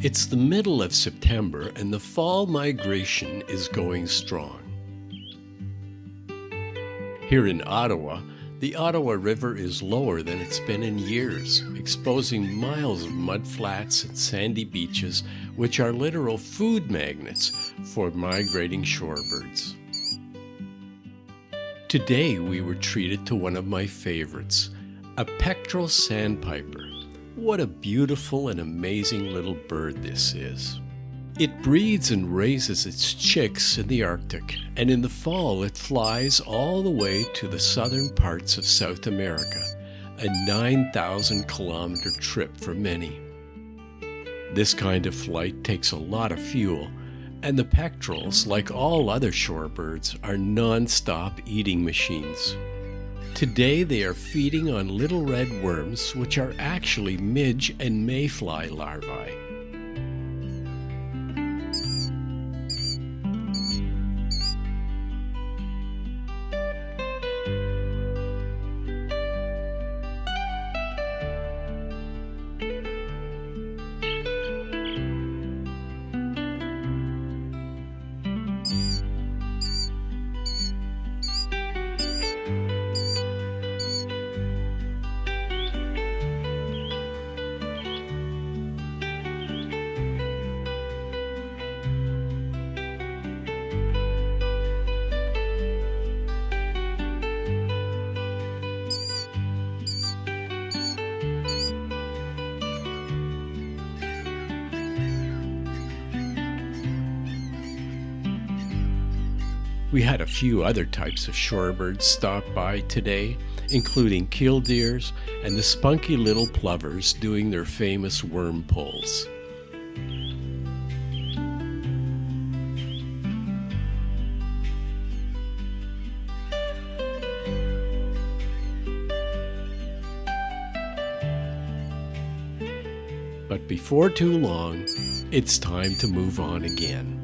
It's the middle of September and the fall migration is going strong. Here in Ottawa, the Ottawa River is lower than it's been in years, exposing miles of mudflats and sandy beaches, which are literal food magnets for migrating shorebirds. Today we were treated to one of my favorites, a Pectoral Sandpiper. What a beautiful and amazing little bird this is. It breeds and raises its chicks in the Arctic, and in the fall it flies all the way to the southern parts of South America, a 9,000-kilometer trip for many. This kind of flight takes a lot of fuel, and the pectorals, like all other shorebirds, are non-stop eating machines. Today they are feeding on little red worms, which are actually midge and mayfly larvae. We had a few other types of shorebirds stop by today, including killdeers and the spunky little plovers doing their famous worm pulls. But before too long, it's time to move on again.